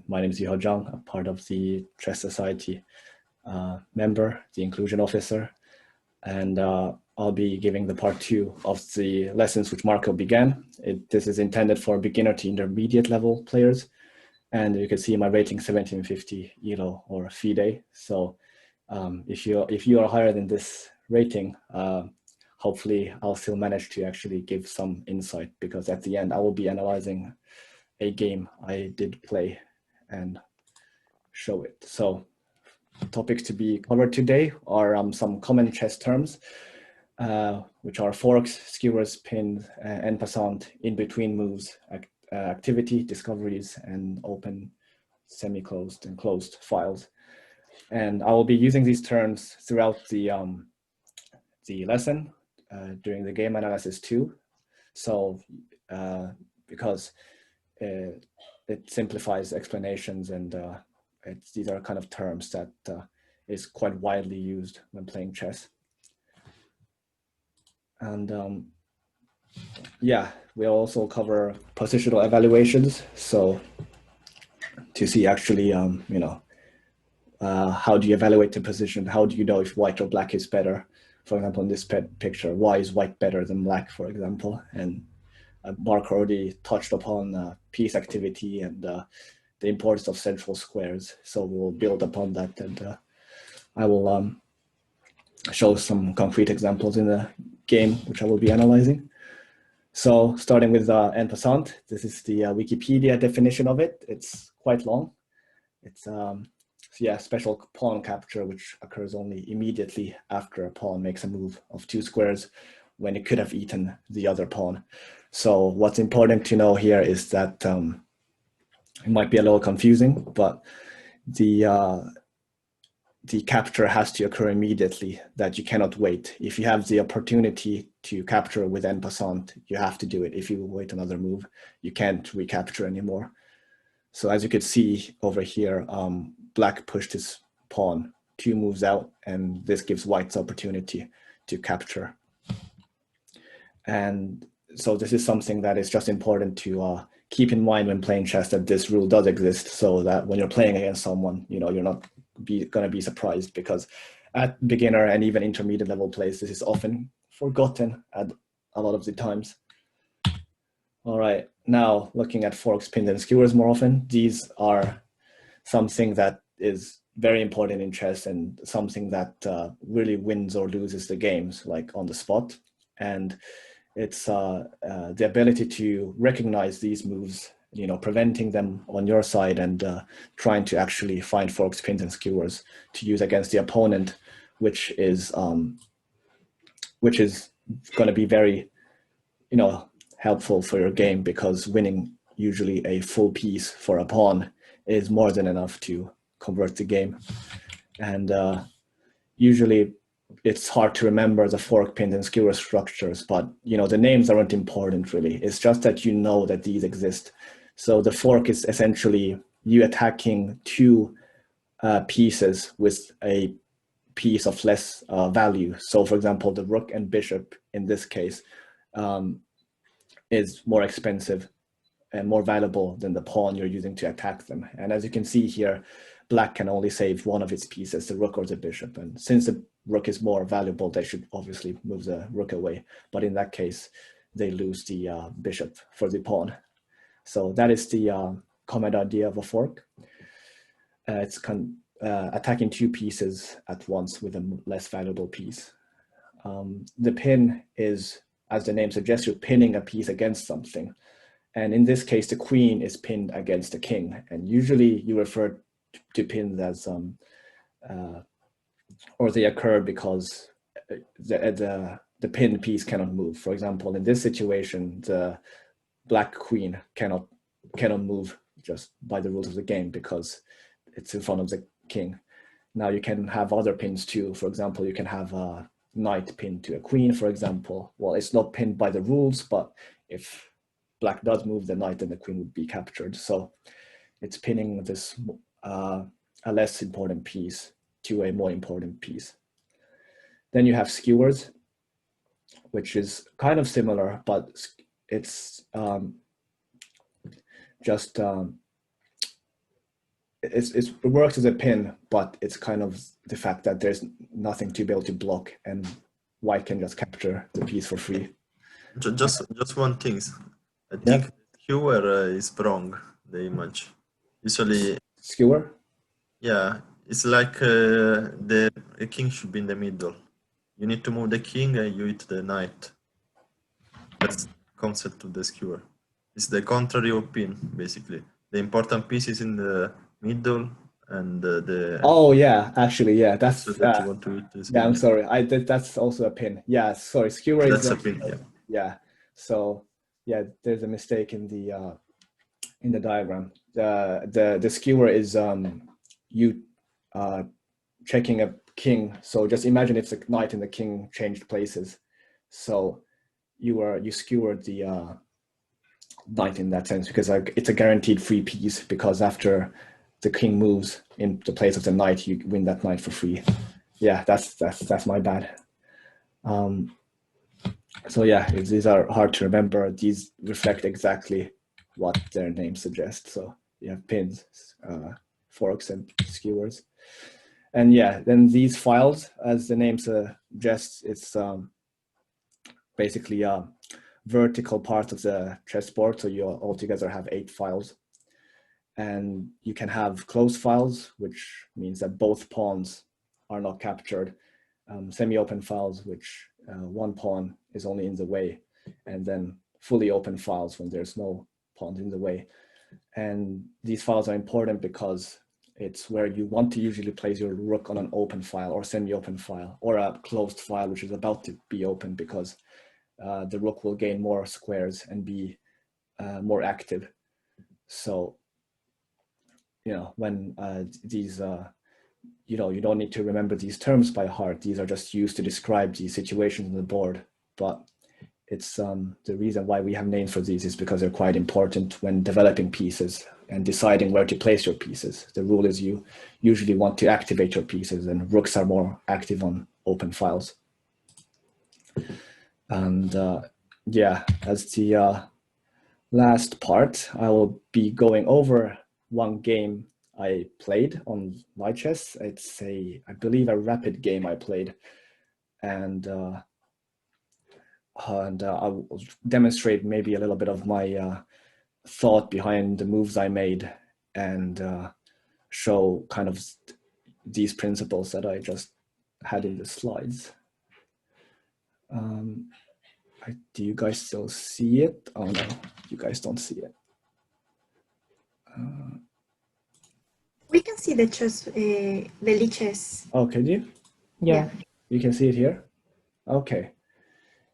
My name is Yuhao Zhang, I'm part of the Chess Society member, the inclusion officer, and I'll be giving the part 2 of the lessons which Marco began. This is intended for beginner to intermediate level players, and you can see my rating 1750 ELO or FIDE. So if you are higher than this rating, hopefully I'll still manage to actually give some insight, because at the end I will be analyzing a game I did play and show it. So topics to be covered today are some common chess terms, which are forks, skewers, pins, en passant, in-between moves, activity, discoveries, and open, semi-closed, and closed files. And I will be using these terms throughout the lesson during the game analysis too. So because it simplifies explanations, and these are kind of terms that is quite widely used when playing chess. And yeah, we'll also cover positional evaluations. So to see actually, how do you evaluate the position? How do you know if white or black is better? For example, in this picture, why is white better than black, for example? And Mark already touched upon piece activity and the importance of central squares. So we'll build upon that, and I will show some concrete examples in the game, which I will be analyzing. So starting with en passant, this is the Wikipedia definition of it. It's quite long. It's special pawn capture, which occurs only immediately after a pawn makes a move of 2 squares when it could have eaten the other pawn. So what's important to know here is that it might be a little confusing, but the capture has to occur immediately, that you cannot wait. If you have the opportunity to capture with en passant, you have to do it. If you wait another move, you can't recapture anymore. So as you could see over here, black pushed his pawn 2 moves out, and this gives white's opportunity to capture. And so this is something that is just important to keep in mind when playing chess, that this rule does exist, so that when you're playing against someone, you're not going to be surprised, because at beginner and even intermediate level plays, this is often forgotten at a lot of the times. All right, now looking at forks, pins, and skewers more often, these are something that is very important in chess, and something that really wins or loses the games, like on the spot. And it's the ability to recognize these moves, preventing them on your side, and trying to actually find forks, pins, and skewers to use against the opponent, which is going to be very, helpful for your game, because winning usually a full piece for a pawn is more than enough to convert the game. And usually it's hard to remember the fork, pin, and skewer structures, but the names aren't important really. It's just that that these exist. So the fork is essentially you attacking 2 pieces with a piece of less value. So for example, the rook and bishop in this case is more expensive and more valuable than the pawn you're using to attack them. And as you can see here, black can only save one of its pieces, the rook or the bishop. And since the rook is more valuable, they should obviously move the rook away. But in that case, they lose the bishop for the pawn. So that is the common idea of a fork. It's attacking 2 pieces at once with a less valuable piece. The pin is, as the name suggests, you're pinning a piece against something. And in this case, the queen is pinned against the king. And usually you refer to pins as, or they occur because the pinned piece cannot move. For example, in this situation, the black queen cannot move just by the rules of the game, because it's in front of the king. Now you can have other pins too. For example, you can have a knight pinned to a queen, for example. Well, it's not pinned by the rules, but if black does move the knight, then the queen would be captured. So it's pinning this a less important piece to a more important piece. Then you have skewers, which is kind of similar, but it's just it works as a pin, but it's kind of the fact that there's nothing to be able to block, and white can just capture the piece for free. Just one thing. I Yeah. think skewer is wrong, the image. Usually, Skewer? yeah, it's like a king should be in the middle. You need to move the king and you hit the knight. That's the concept of the skewer. It's the contrary of pin, basically. The important piece is in the middle, and the Oh yeah, actually, yeah, that's so that you want to hit is yeah. in I'm the sorry. That's also a pin. Yeah, sorry. Skewer is that's a pin, yeah. yeah. So yeah, there's a mistake in the diagram. The skewer is you checking a king. So just imagine if the knight and the king changed places. So you skewered the knight in that sense, because it's a guaranteed free piece, because after the king moves in the place of the knight, you win that knight for free. Yeah, that's my bad. So yeah, these are hard to remember. These reflect exactly what their name suggests. So you have pins, forks, and skewers. And yeah, then these files, as the name suggests, it's basically a vertical part of the chessboard. So you altogether have 8 files. And you can have closed files, which means that both pawns are not captured. Semi-open files, which one pawn is only in the way, and then fully open files when there's no pawns in the way. And these files are important because it's where you want to usually place your rook on an open file or semi-open file, or a closed file which is about to be open, because the rook will gain more squares and be more active. So, when these, you don't need to remember these terms by heart. These are just used to describe the situations on the board. But it's the reason why we have names for these is because they're quite important when developing pieces and deciding where to place your pieces. The rule is you usually want to activate your pieces, and rooks are more active on open files. And yeah, as the last part, I will be going over one game I played on light chess. It's I believe, a rapid game I played, and I will demonstrate maybe a little bit of my thought behind the moves I made, and show kind of these principles that I just had in the slides. Do you guys still see it? Oh no, you guys don't see it. We can see the chess, the lichess. Oh, can you? Yeah. You can see it here? Okay.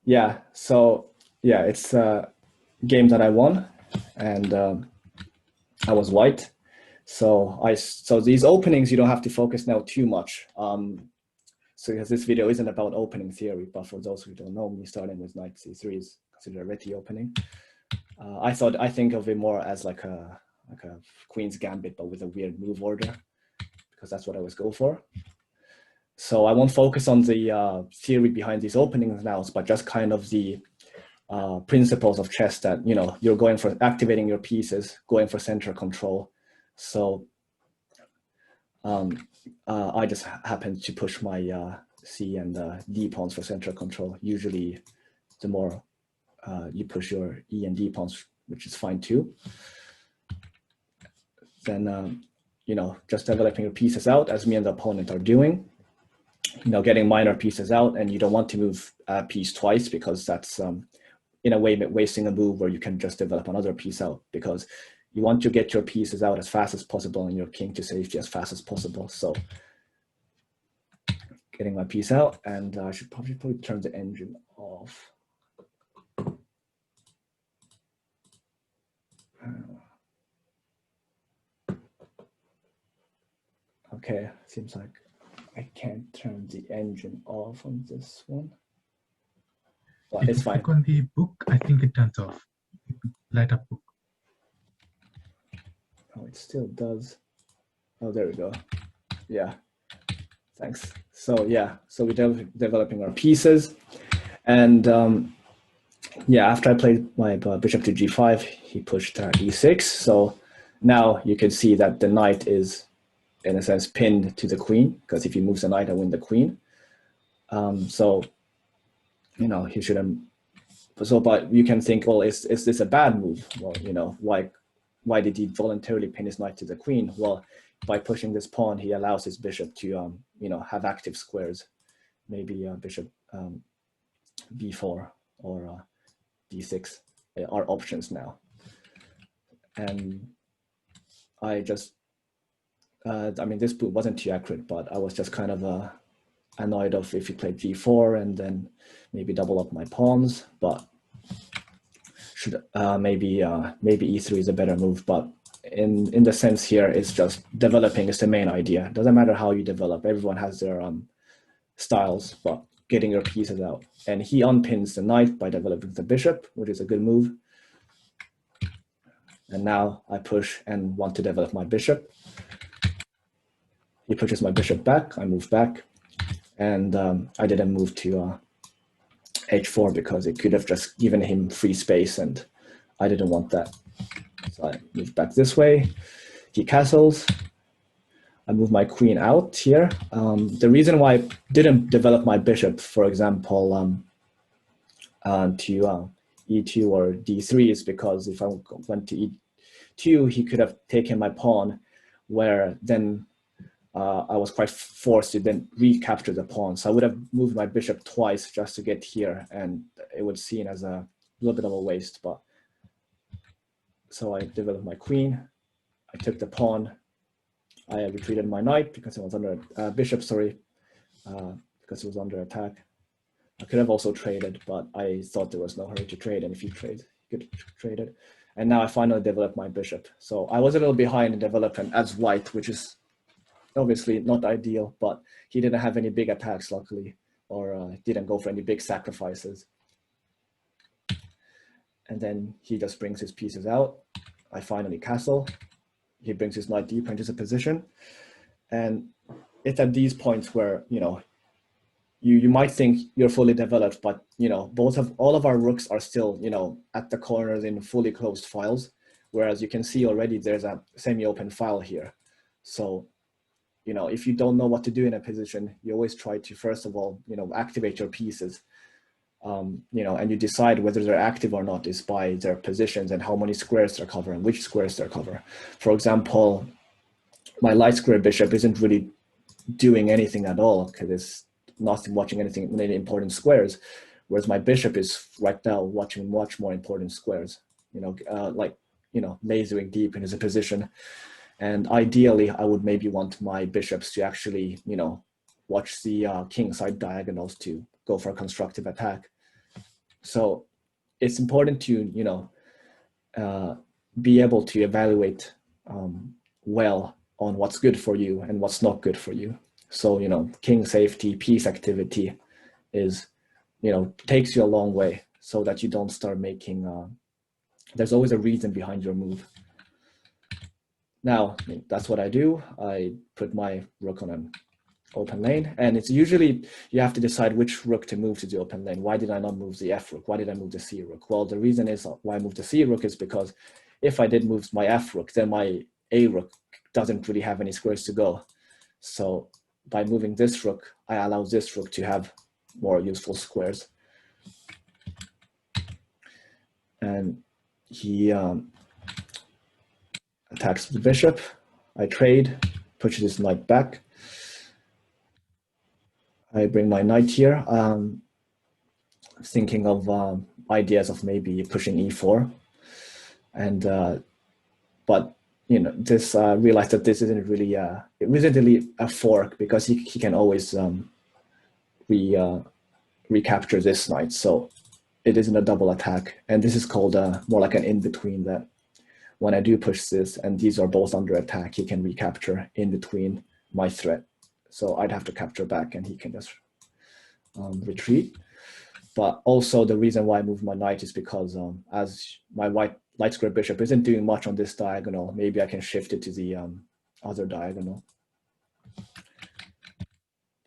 Yeah, so yeah, it's a game that I won, and I was white. So these openings, you don't have to focus now too much. So because this video isn't about opening theory, but for those who don't know me, starting with knight c3 is considered a ready opening. I think of it more as like a queen's gambit, but with a weird move order, because that's what I always go for. So I won't focus on the theory behind these openings now, but just kind of the principles of chess, that you're going for activating your pieces, going for center control. So I just happen to push my C and D pawns for center control. Usually, the more you push your E and D pawns, which is fine too, then just developing your pieces out, as me and the opponent are doing. Getting minor pieces out, and you don't want to move a piece twice, because that's in a way wasting a move where you can just develop another piece out, because you want to get your pieces out as fast as possible and your king to safety as fast as possible. So getting my piece out, and I should probably turn the engine off. Okay, seems like I can't turn the engine off on this one, but it's fine. Click on the book, I think it turns off. Light up book. Oh, it still does. Oh, there we go. Yeah, thanks. So yeah, so we're developing our pieces, and yeah, after I played my bishop to g5, he pushed e6. So Now you can see that the knight is, in a sense, pinned to the queen, because if he moves the knight, I win the queen. So, you know, he shouldn't. So, but you can think, well, is this a bad move? Well, you know, why did he voluntarily pin his knight to the queen? Well, by pushing this pawn, he allows his bishop to, you know, have active squares. Maybe bishop b4 or d6 are options now. And I just, I mean, this boot wasn't too accurate, but I was just kind of annoyed of if he played g4 and then maybe double up my pawns, but should maybe e3 is a better move. But in the sense here, it's just developing is the main idea. It doesn't matter how you develop. Everyone has their styles, but getting your pieces out. And he unpins the knight by developing the bishop, which is a good move. And now I push and want to develop my bishop. He pushes my bishop back, I move back. And I didn't move to h4 because it could have just given him free space and I didn't want that. So I move back this way. He castles. I move my queen out here. The reason why I didn't develop my bishop, for example, to e2 or d3 is because if I went to e2, he could have taken my pawn, where then I was quite forced to then recapture the pawn. So I would have moved my bishop twice just to get here, and it would seen as a little bit of a waste. But so I developed my queen. I took the pawn. I retreated my knight because it was under bishop, sorry, because it was under attack. I could have also traded, but I thought there was no hurry to trade, and if you trade, you could trade it. And now I finally developed my bishop. So I was a little behind in development as white, which is obviously not ideal, but he didn't have any big attacks, luckily, or didn't go for any big sacrifices. And then he just brings his pieces out. I finally castle. He brings his knight deeper into the position. And it's at these points where, you know, you might think you're fully developed, but, you know, all of our rooks are still, you know, at the corners in fully closed files. Whereas you can see already there's a semi-open file here. So, you know, if you don't know what to do in a position, you always try to, first of all, you know, activate your pieces. You know, and you decide whether they're active or not is by their positions and how many squares they're covering, which squares they're covering. For example, my light square bishop isn't really doing anything at all because it's not watching anything, any important squares, whereas my bishop is right now watching much more important squares, you know, like, you know, lasering deep into the position. And ideally, I would maybe want my bishops to actually, you know, watch the king side diagonals to go for a constructive attack. So it's important to, you know, be able to evaluate well on what's good for you and what's not good for you. So, you know, king safety, piece activity is, you know, takes you a long way so that you don't start making, there's always a reason behind your move. Now, that's what I do. I put my rook on an open lane, and it's usually, you have to decide which rook to move to the open lane. Why did I not move the F rook? Why did I move the C rook? Well, the reason is why I moved the C rook is because if I did move my F rook, then my A rook doesn't really have any squares to go. So by moving this rook, I allow this rook to have more useful squares. And he attacks the bishop. I trade, pushes his knight back. I bring my knight here, thinking of ideas of maybe pushing e4. And, but, you know, this realized that this isn't really a fork because he can always recapture this knight. So it isn't a double attack. And this is called more like an in-between, that when I do push this and these are both under attack, he can recapture in between my threat. So I'd have to capture back and he can just retreat. But also the reason why I moved my knight is because as my light square bishop isn't doing much on this diagonal, maybe I can shift it to the other diagonal.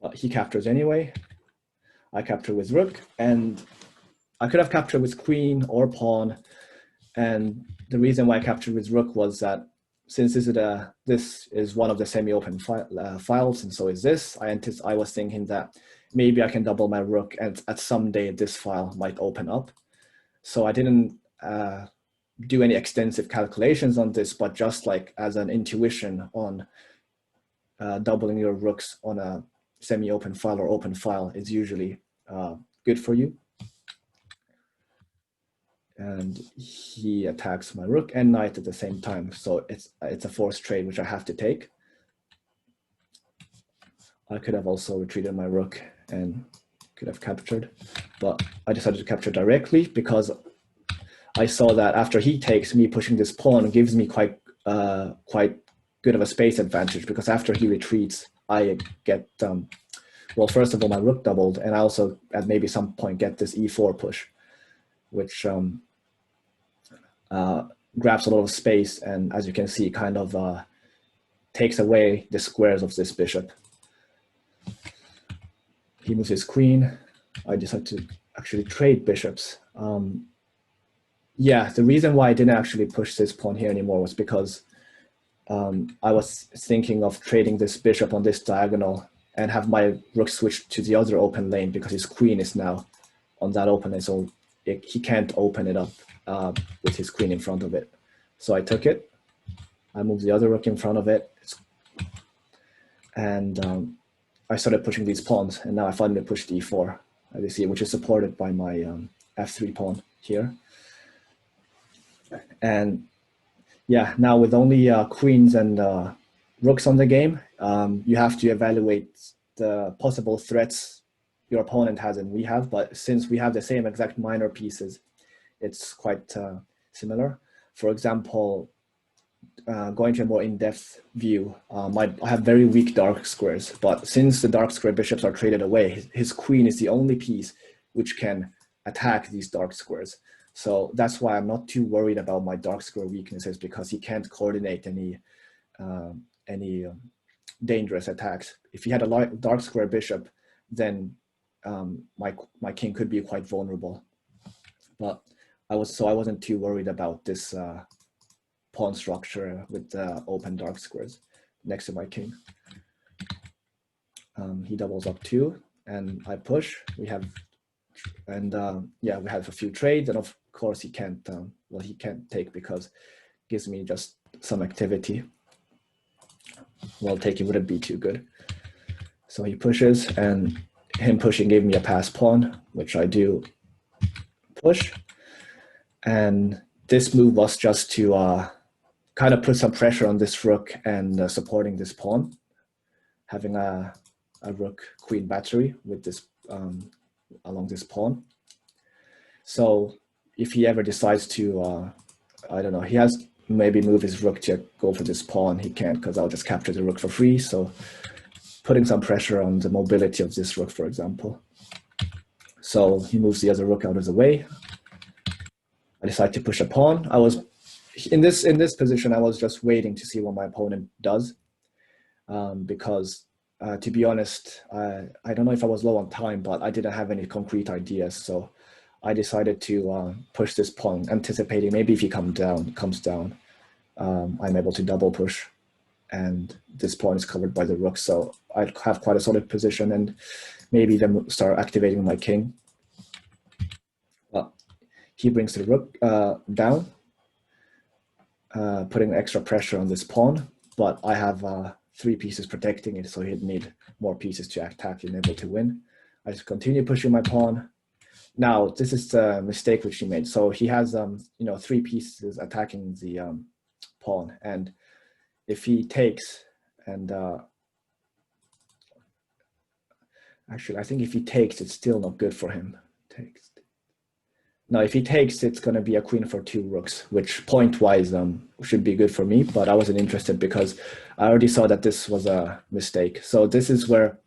But he captures anyway. I capture with rook, and I could have captured with queen or pawn. And the reason why I captured with rook was that since this is one of the semi-open files, and so is this, I was thinking that maybe I can double my rook, and at some day this file might open up. So I didn't do any extensive calculations on this, but just like as an intuition on doubling your rooks on a semi-open file or open file is usually good for you. And he attacks my rook and knight at the same time. So it's a forced trade, which I have to take. I could have also retreated my rook and could have captured, but I decided to capture directly because I saw that after he takes, me pushing this pawn gives me quite good of a space advantage, because after he retreats, I get, well, first of all, my rook doubled, and I also at maybe some point get this e4 push, which grabs a lot of space, and as you can see, kind of takes away the squares of this bishop. He moves his queen. I decided to actually trade bishops. Yeah, the reason why I didn't actually push this pawn here anymore was because I was thinking of trading this bishop on this diagonal and have my rook switch to the other open lane, because his queen is now on that open lane, so he can't open it up with his queen in front of it. So I took it. I moved the other rook in front of it, and I started pushing these pawns, and now I finally pushed e4, as you see, which is supported by my f3 pawn here. And yeah, now with only queens and rooks on the game, you have to evaluate the possible threats your opponent has and we have. But since we have the same exact minor pieces, it's quite similar. For example, going to a more in-depth view, I have very weak dark squares, but since the dark square bishops are traded away, his queen is the only piece which can attack these dark squares. So that's why I'm not too worried about my dark square weaknesses, because he can't coordinate any dangerous attacks. If he had a dark square bishop, then my king could be quite vulnerable. But I wasn't too worried about this pawn structure with the open dark squares next to my king. He doubles up 2, and I push. We have a few trades, and of course he can't take, because it gives me just some activity. Well, taking wouldn't be too good. So he pushes, and him pushing gave me a pass pawn, which I do push. And this move was just to kind of put some pressure on this rook and supporting this pawn, having a rook queen battery with this along this pawn. So if he ever decides to, I don't know, he has maybe move his rook to go for this pawn, he can't, because I'll just capture the rook for free. So putting some pressure on the mobility of this rook, for example. So he moves the other rook out of the way. I decide to push a pawn. I was in this position. I was just waiting to see what my opponent does, because to be honest, I don't know if I was low on time, but I didn't have any concrete ideas. So I decided to push this pawn, anticipating maybe if he comes down, I'm able to double push, and this pawn is covered by the rook. So I have quite a solid position, and maybe then start activating my king. Well, he brings the rook down, putting extra pressure on this pawn, but I have 3 pieces protecting it, so he'd need more pieces to attack and able to win. I just continue pushing my pawn. Now, this is the mistake which he made. So he has 3 pieces attacking the pawn, and if he takes, and actually I think if he takes, it's still not good for him. Now, if he takes, it's going to be a queen for 2 rooks, which point-wise should be good for me, but I wasn't interested because I already saw that this was a mistake. So this is where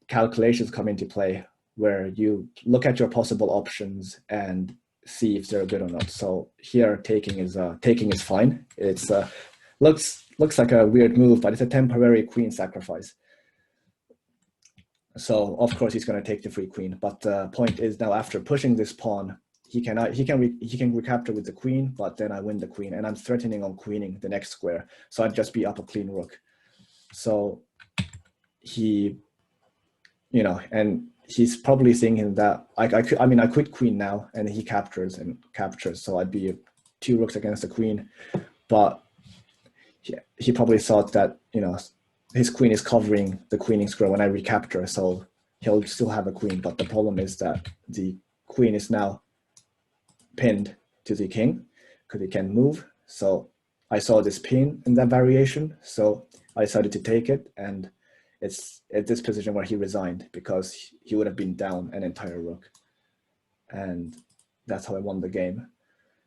calculations come into play, where you look at your possible options and see if they're good or not. So here, taking is fine. It's looks like a weird move, but it's a temporary queen sacrifice. So of course he's going to take the free queen, but the point is now after pushing this pawn, he can recapture with the queen, but then I win the queen, and I'm threatening on queening the next square, so I'd just be up a clean rook. So he, and he's probably thinking that I quit queen now, and he captures, so I'd be 2 rooks against the queen, but he probably thought that his queen is covering the queening square when I recapture, so he'll still have a queen. But the problem is that the queen is now pinned to the king because he can't move. So I saw this pin in that variation, so I decided to take it, and it's at this position where he resigned because he would have been down an entire rook, and that's how I won the game.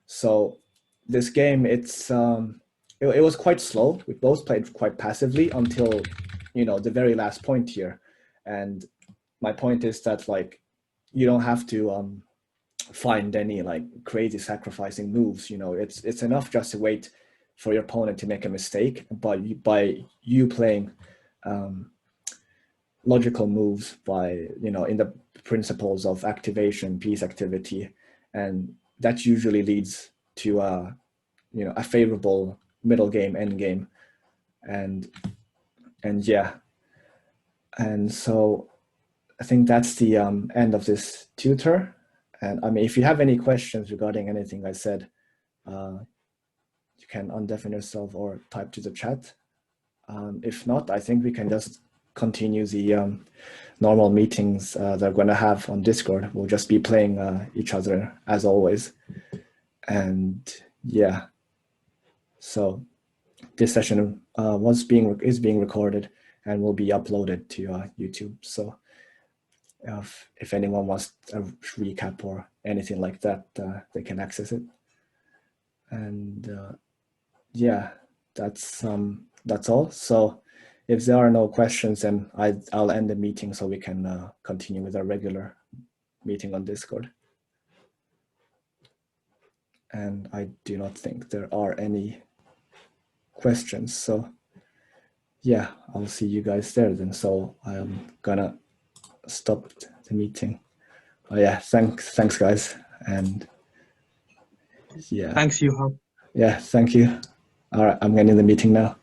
So this game, it was quite slow. We both played quite passively until the very last point here, and my point is that like you don't have to find any like crazy sacrificing moves. It's enough just to wait for your opponent to make a mistake, but by you playing logical moves by in the principles of activation, piece activity, and that usually leads to a favorable middle game, end game, and yeah, and so I think that's the end of this tutor. And I mean, if you have any questions regarding anything I said, you can undeafen yourself or type to the chat. If not, I think we can just continue the normal meetings that we're going to have on Discord. We'll just be playing each other as always. And yeah, so this session is being recorded and will be uploaded to YouTube. So if anyone wants a recap or anything like that, they can access it. And yeah, that's all. So if there are no questions, then I'll end the meeting so we can continue with our regular meeting on Discord. And I do not think there are any questions. So yeah, I'll see you guys there then. So I'm gonna stop the meeting. Oh yeah, thanks guys. And yeah. Thanks, Juha. Yeah, thank you. All right, I'm ending the meeting now.